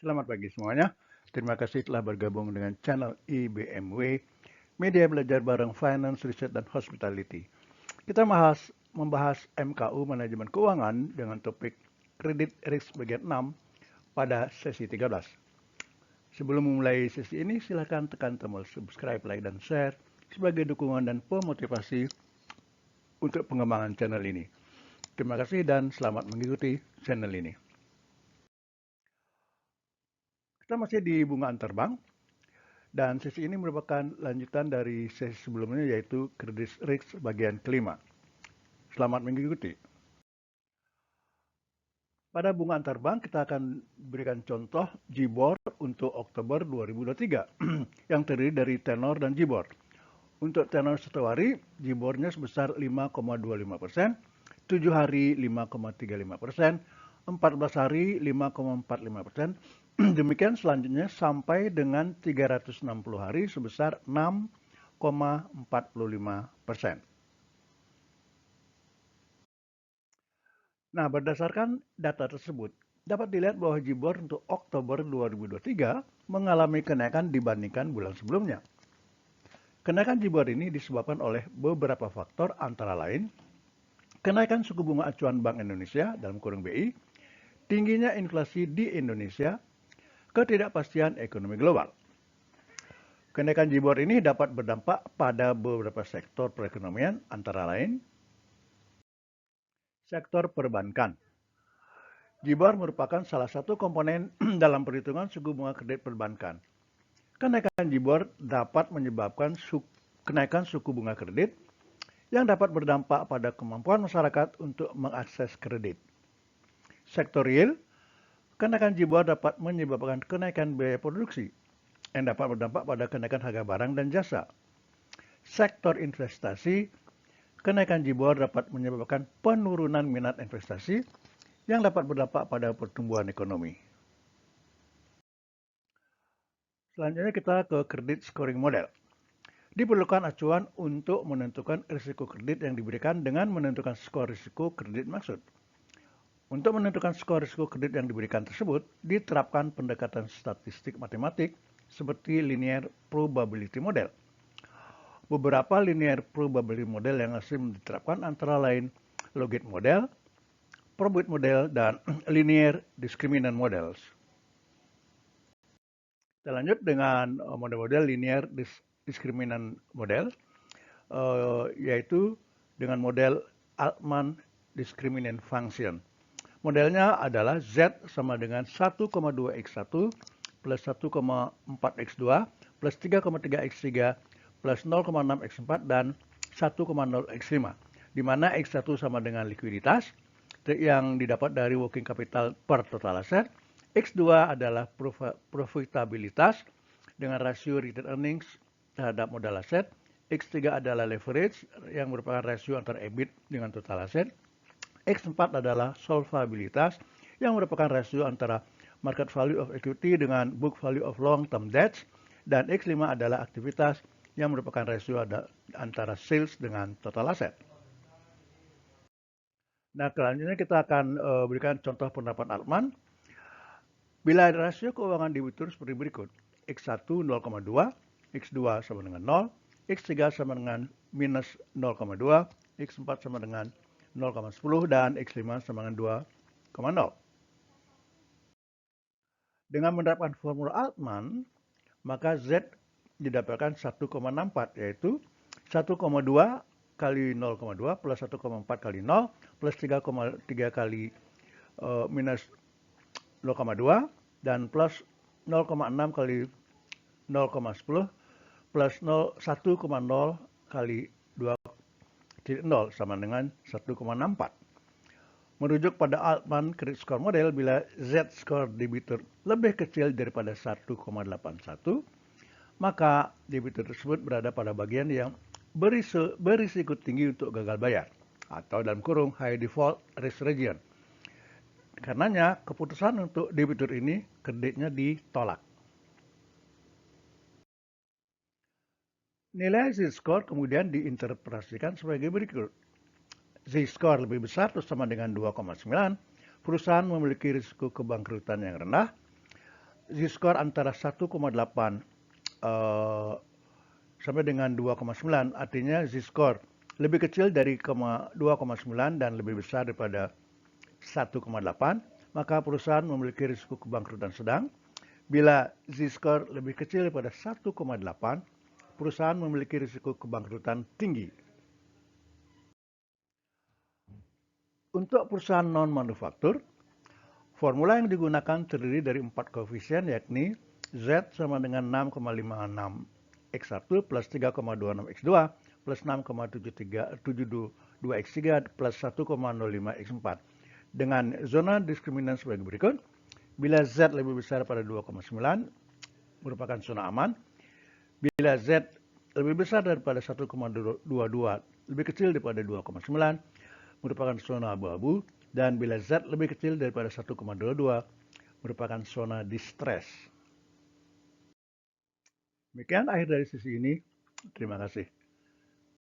Selamat pagi semuanya. Terima kasih telah bergabung dengan channel IBMW, media belajar bareng Finance, Research, dan Hospitality. Kita membahas MKU Manajemen Keuangan dengan topik Kredit Risk bagian 6 pada sesi 13. Sebelum memulai sesi ini, silakan tekan tombol subscribe, like, dan share sebagai dukungan dan pemotivasi untuk pengembangan channel ini. Terima kasih dan selamat mengikuti channel ini. Kita masih di bunga antarbank. Dan sesi ini merupakan lanjutan dari sesi sebelumnya yaitu Credit Risk bagian kelima. Selamat mengikuti. Pada bunga antarbank kita akan berikan contoh JIBOR untuk Oktober 2023 yang terdiri dari tenor dan JIBOR. Untuk tenor 1 hari, JIBOR-nya sebesar 5,25%, 7 hari 5,35%, 14 hari 5,45%, demikian selanjutnya sampai dengan 360 hari sebesar 6,45%. Nah, berdasarkan data tersebut, dapat dilihat bahwa JIBOR untuk Oktober 2023 mengalami kenaikan dibandingkan bulan sebelumnya. Kenaikan JIBOR ini disebabkan oleh beberapa faktor antara lain kenaikan suku bunga acuan Bank Indonesia dalam kurung BI, tingginya inflasi di Indonesia, ketidakpastian ekonomi global. Kenaikan JIBOR ini dapat berdampak pada beberapa sektor perekonomian antara lain sektor perbankan. JIBOR merupakan salah satu komponen dalam perhitungan suku bunga kredit perbankan. Kenaikan JIBOR dapat menyebabkan kenaikan suku bunga kredit yang dapat berdampak pada kemampuan masyarakat untuk mengakses kredit. Sektor real, kenaikan JIBOR dapat menyebabkan kenaikan biaya produksi yang dapat berdampak pada kenaikan harga barang dan jasa. Sektor investasi, kenaikan JIBOR dapat menyebabkan penurunan minat investasi yang dapat berdampak pada pertumbuhan ekonomi. Selanjutnya kita ke kredit scoring model. Diperlukan acuan untuk menentukan risiko kredit yang diberikan dengan menentukan skor risiko kredit maksud. Untuk menentukan skor risiko kredit yang diberikan tersebut, diterapkan pendekatan statistik matematik seperti linear probability model. Beberapa linear probability model yang lazim diterapkan antara lain logit model, probit model, dan linear discriminant models. Kita lanjut dengan model-model linear discriminant model, yaitu dengan model Altman discriminant function. Modelnya adalah Z sama dengan 1,2x1 plus 1,4x2 plus 3,3x3 plus 0,6x4 dan 1,0x5, di mana x1 sama dengan likuiditas yang didapat dari working capital per total asset, X2 adalah profitabilitas dengan rasio retained earnings terhadap modal aset. X3 adalah leverage yang merupakan rasio antara EBIT dengan total aset. X4 adalah solvabilitas yang merupakan rasio antara market value of equity dengan book value of long term debts. Dan X5 adalah aktivitas yang merupakan rasio antara sales dengan total aset. Nah, selanjutnya kita akan berikan contoh penerapan Altman. Bila rasio keuangan debitur seperti berikut. X1 0,2, X2 sama dengan 0, X3 sama dengan minus 0,2, X4 sama dengan 0,10, dan X5 sama dengan 2,0. Dengan menerapkan formula Altman, maka Z didapatkan 1,64, yaitu 1,2 kali 0,2 plus 1,4 kali 0 plus 3,3 kali minus 0,2 dan plus 0,6 kali 0,10 plus 1,0 kali 2,0 sama dengan 1,64. Merujuk pada Altman Credit Score Model, bila Z-score debitur lebih kecil daripada 1,81, maka debitur tersebut berada pada bagian yang berisiko tinggi untuk gagal bayar atau dalam kurung high default risk region. Karenanya, keputusan untuk debitur ini kreditnya ditolak. Nilai Z-score kemudian diinterpretasikan sebagai berikut. Z-score lebih besar atau sama dengan 2,9, perusahaan memiliki risiko kebangkrutan yang rendah. z-score antara 1,8 sampai dengan 2,9, artinya z-score lebih kecil dari 2,9 dan lebih besar daripada 1,8, maka perusahaan memiliki risiko kebangkrutan sedang. Bila z-score lebih kecil daripada 1,8, perusahaan memiliki risiko kebangkrutan tinggi. Untuk perusahaan non-manufaktur, formula yang digunakan terdiri dari 4 koefisien, yakni Z sama dengan 6,56 X1 plus 3,26 X2 plus 6,72 X3 plus 1,05 X4. Dengan zona diskriminan sebagai berikut. Bila Z lebih besar pada 2,9 merupakan zona aman. Bila Z lebih besar daripada 1,22 lebih kecil daripada 2,9 merupakan zona abu-abu, dan bila Z lebih kecil daripada 1,22 merupakan zona distress. Demikian akhir dari sesi ini. Terima kasih.